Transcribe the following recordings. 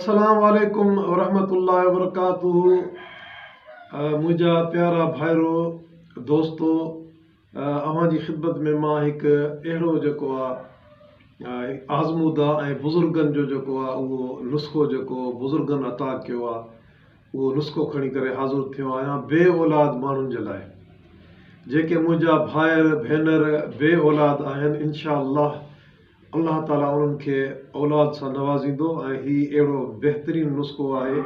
अस्सलाम वालेकुम वरहमतुल्लाहि वबरकातुहू। मुंहिंजा प्यारा भाइरो दोस्तो, अव्हांजी ख़िदमत में मां हिकु अहिड़ो जेको आहे आज़मूदा ऐं बुज़ुर्गनि जो जेको आहे उहो नुस्ख़ो जेको बुज़ुर्गनि अता कयो आहे उहो नुस्ख़ो खणी करे हाज़िर थियो आहियां बे औलाद माण्हुनि जे लाइ। जेके मुंहिंजा भाइर भेनर बे औलाद आहिनि, इनशा अल्लाह ताला उन्हनि खे औलाद सां नवाज़ींदो ऐं हीउ अहिड़ो बहितरीनु नुस्ख़ो आहे,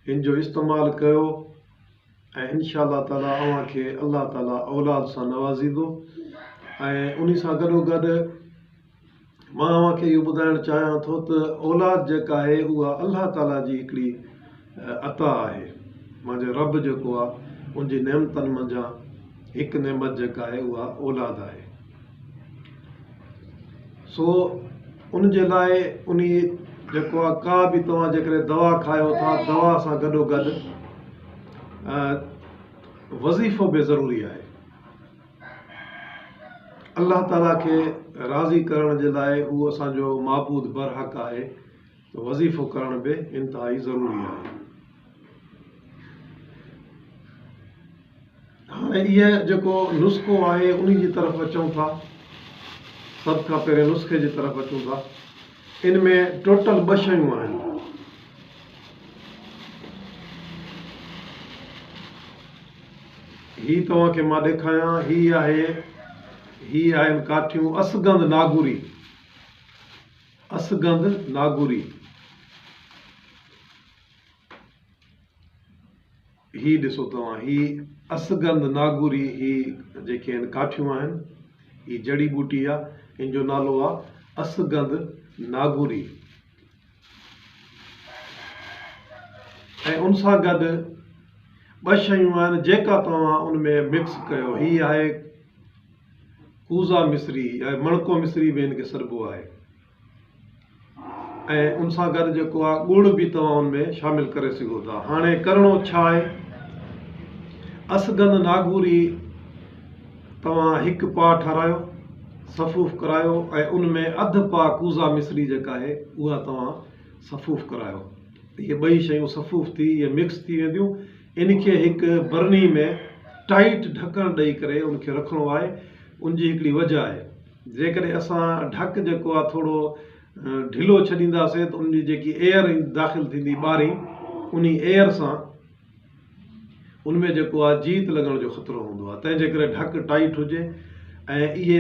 हिन जो इस्तेमालु कयो ऐं इनशा ताला अव्हांखे अल्लाह ताला औलाद सां नवाज़ींदो। ऐं उन सां गॾोगॾु मां अव्हांखे इहो ॿुधाइणु चाहियां थो त औलाद जेका आहे उहा अल्लाह ताला जी हिकिड़ी अता आहे। मुंहिंजे रब जेको आहे उनजी नेमतनि मंझां हिकु नेमत जेका आहे उहा औलाद आहे। सो उन जे लाइ उन जेको आहे का बि तव्हां जेकॾहिं दवा खायो था, दवा सां गॾोगॾु वज़ीफ़ो बि ज़रूरी आहे। अल्लाह ताला खे राज़ी करण जे लाइ उहो असांजो माबूद बरहक़ आहे, वज़ीफ़ो करण बि इंतिहाई ज़रूरी आहे। हाणे इहा जेको नुस्ख़ो आहे उन जी तरफ़ अचूं था। सभ खां पहिरियों नुस्ख़े जी तरफ़ अचूं था। इन में टोटल 2 शयूं आहिनि। ही तव्हांखे मां ॾेखारियां, ही आहिनि काठियूं असगंद नागुरी। असगंद नागुरी ही ॾिसो तव्हां, ही असगंद नागुरी, ही जेके आहिनि काठियूं आहिनि, ही जड़ी बूटी आहे, हिन जो नालो आहे असगंद नागुरी। ऐं उन सां गॾु 2 शयूं आहिनि जेका तव्हां उन में मिक्स कयो। ही आहे कूज़ा मिस्री या मणको मिस्री बि हिनखे सॾिबो आहे। ऐं उन सां गॾु जेको आहे ॻुड़ बि तव्हां उन में शामिलु करे सघो था। हाणे करिणो छा आहे, असगंद नागुरी तव्हां 1 पाउ ठारायो, सफ़ूफ़ करायो ऐं उन में अधु पाउ कूज़ा मिस्री जेका आहे उहा तव्हां सफ़ूफ़ करायो। इहे 2 शयूं सफ़ूफ़ थी, इहे मिक्स थी वेंदियूं। इनखे हिकु बरनी में टाइट ढकणु ॾेई करे उनखे रखिणो आहे। उनजी हिकिड़ी वजह आहे, जेकॾहिं असां ढक जेको आहे थोरो ढिलो छॾींदासीं त उनजी जेकी एयर दाख़िल थींदी ॿारी, उन एयर सां उनमें जेको आहे जीत लॻण जो ख़तरो हूंदो आहे। तंहिंजे करे ढक टाइट हुजे। ऐं इहे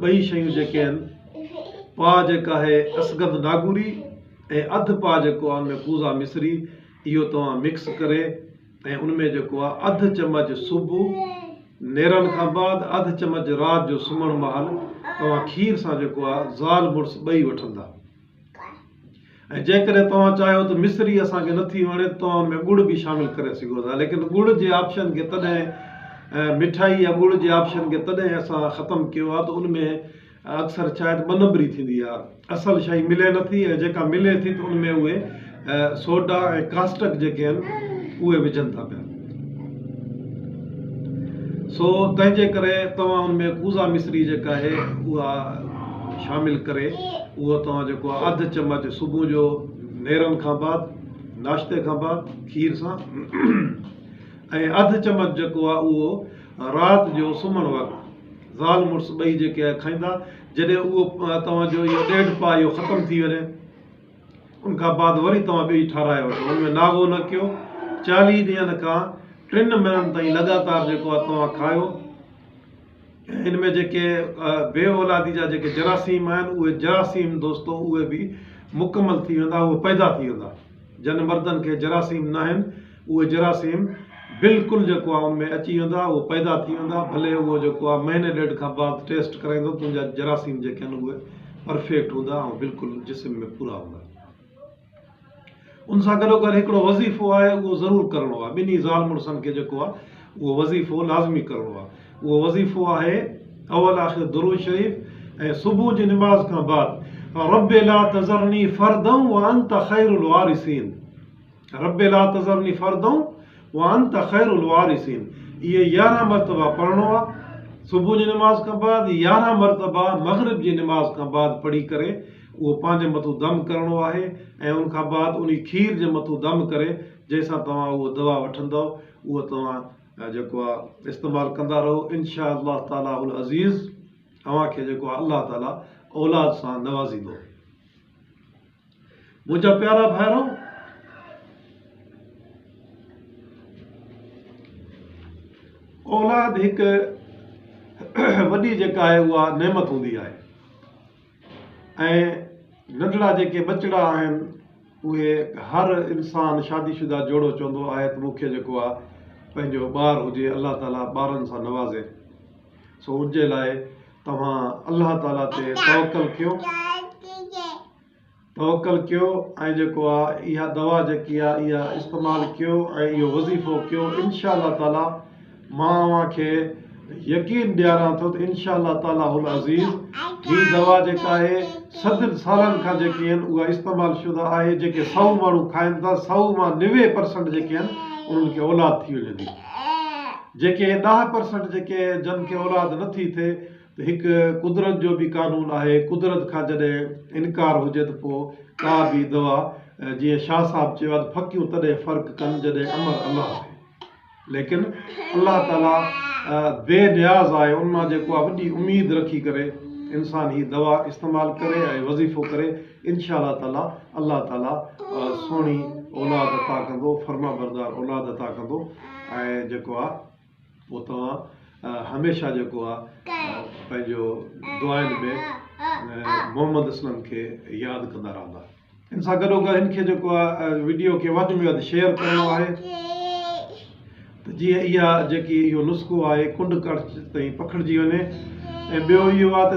2 शयूं जेके आहिनि, पाउ जेका आहे असगंद नागुरी ऐं अधु पाउ जेको आहे उनमें कूज़ा मिस्री, इहो तव्हां मिक्स करे ऐं उनमें जेको आहे अधु चम्मच सुबुह नेरनि खां बाद, अधु चम्मच राति जो सुम्हण महिल तव्हां खीर सां जेको आहे ज़ाल मुड़ुस ॿई वठंदा। ऐं जेकॾहिं तव्हां चाहियो त मिस्री असांखे नथी वणे त तव्हां उनमें ॻुड़ बि शामिलु करे सघो था। लेकिन ॻुड़ जे ऑप्शन खे तॾहिं मिठाई या ॻुड़ जे ऑप्शन खे तॾहिं असां ख़तमु कयो आहे त उनमें अक्सर छा आहे त ॿ थींदी आहे, असल शइ मिले नथी, ऐं जेका मिले थी त उनमें उहे सोडा ऐं कास्टक जेके आहिनि उहे विझनि था पिया। सो तंहिंजे करे तव्हां उनमें कूज़ा मिस्री जेका आहे उहा शामिलु करे उहो तव्हां जेको आहे अधु चम्मच सुबुह जो नेरनि खां बाद, नाश्ते खां बाद खीर सां, ऐं अधु चम्मच जेको आहे उहो राति जो सुम्हण वक़्तु ज़ाल मुड़ुस ॿई जेके आहे खाईंदा। जॾहिं उहो तव्हांजो इहो 1.5 पाउ इहो ख़तमु थी वञे, उनखां बाद वरी तव्हां ॿी ठाराए वठो। उनमें नागो न कयो। 40 ॾींहंनि खां 3 महीननि ताईं लगातार जेको आहे तव्हां खायो। हिन में जेके बे औलादी जा जेके जरासीम आहिनि, उहे जरासीम दोस्तो उहे बि मुकमल थी वेंदा, उहे पैदा थी वेंदा। जन मर्दनि खे जरासीम न आहिनि, उहे जरासीम बिल्कुलु जेको आहे उनमें अची वेंदा, उहे पैदा थी वेंदा। भले उहो जेको आहे 1.5 महीने खां बाद टेस्ट कराईंदो, तुंहिंजा जरासीम जेके आहिनि उहे परफेक्ट हूंदा ऐं बिल्कुलु जिस्म में पूरा हूंदा। उन सां गॾोगॾु हिकिड़ो वज़ीफ़ो आहे, उहो ज़रूरु करिणो आहे। 2 ज़ाल मुड़ुसनि खे जेको आहे उहो वज़ीफ़ो लाज़मी करिणो आहे। उहो वज़ीफ़ो आहे अवल आख़िर दुरूद शरीफ़ ऐं सुबुह जी निमाज़ खां बाद रब्बे ला तज़रनी फ़र्दन व अंत ख़ैरुल वारिसीन। रब्बे ला तज़रनी फ़र्दन व अंत ख़ैरुल वारिसीन। इहे 11 मरतबा पढ़णो आहे सुबुह जी निमाज़ खां बाद, 11 मरतबा मग़रिब जी निमाज़ खां बाद पढ़ी करे उहो पंहिंजे मथां दम करिणो आहे ऐं उन खां बाद उन खीर जे मथां दम करे जंहिंसां तव्हां उहो दवा वठंदव उहो तव्हां जेको आहे इस्तेमालु कंदा रहो। इनशा अल्लाह ताला उल अज़ीज़ तव्हांखे जेको आहे अल्लाह ताला औलाद सां नवाज़ींदो। मुंहिंजा प्यारा भाइरो, औलाद हिकु वॾी जेका आहे उहा नेमत हूंदी आहे ऐं नंढड़ा जेके बचड़ा आहिनि उहे हर इंसान शादीशुदा जोड़ो चवंदो आहे त मूंखे जेको आहे पंहिंजो ॿारु हुजे, अल्लाह ताला ॿारनि सां नवाज़े। सो उनजे लाइ तव्हां अल्लाह ताला ते तवक्कल कयो ऐं जेको आहे इहा दवा जेकी आहे इहा इस्तेमालु कयो ऐं इहो वज़ीफ़ो कयो। इनशा अल्लाह ताला मां अव्हांखे यकीन ॾियारां थो त इनशा अल्लाह ताला उल अज़ीज़ हीअ दवा जेका आहे 7 सालनि खां जेके आहिनि उहा इस्तेमालु शुदा आहे। जेके 100 माण्हू खाइनि था 100 मां 90% जेके आहिनि उन्हनि खे औलाद थी वञे थी। जेके 10% जेके जन खे औलाद नथी थिए त हिकु कुदरत जो बि कानून आहे। कुदरत खां जॾहिं इनकार हुजे त पोइ का बि दवा जीअं शाह साहब चयो आहे त फकियूं तॾहिं फ़र्क़ु कनि जॾहिं अमर अल्लाह थिए। लेकिन अल्लाह ताला बेनियाज़ आहे, उन मां जेको आहे वॾी उमेद रखी करे इंसान हीअ दवा इस्तेमालु करे ऐं वज़ीफ़ो करे इनशा अल्लाह ताला सुहिणी औलाद अता कंदो, फर्मा बरदार औलाद अता कंदो ऐं जेको आहे पोइ तव्हां हमेशह जेको आहे पंहिंजो दुआनि में मोहम्मद असलम खे यादि कंदा रहंदा। इन सां गॾोगॾु हिन खे जेको आहे वीडियो खे वधि में वधि शेयर करिणो आहे त जीअं इहा जेकी इहो नुस्ख़ो आहे कुंड कड़च ताईं पखिड़िजी वञे। ऐं ॿियो इहो आहे त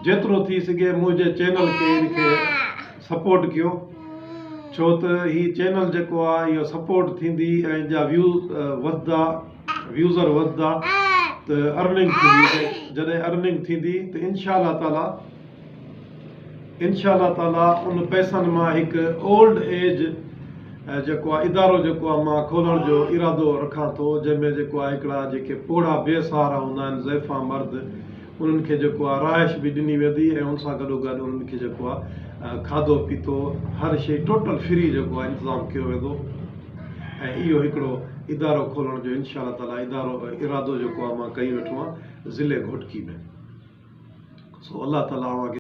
जेतिरो थी सघे मुंहिंजे चैनल खे इनखे सपोर्ट कयो, छो त हीअ चैनल जेको आहे इहो सपोर्ट थींदी ऐं जा वधंदा, व्यूज़र वधंदा त अर्निंग थींदी। जॾहिं अर्निंग थींदी त इनशा अल्लाह ताला उन पैसनि मां हिकु ओल्ड एज जेको आहे इदारो जेको आहे मां खोलण जो इरादो रखां थो, जंहिंमें जेको आहे हिकिड़ा जेके पोड़ा बेसहारा हूंदा आहिनि ज़ैफ़ा मर्द उन्हनि खे जेको आहे राइश बि ॾिनी वेंदी ऐं उन सां गॾोगॾु उन्हनि खे जेको आहे खाधो पीतो हर शइ टोटल फ्री जेको आहे इंतज़ामु कयो वेंदो। ऐं इहो हिकिड़ो इदारो खोलण जो इनशा अल्लाह ताला इरादो जेको आहे मां कई वेठो आहियां ज़िले घोटकी में। सो अल्लाह ताला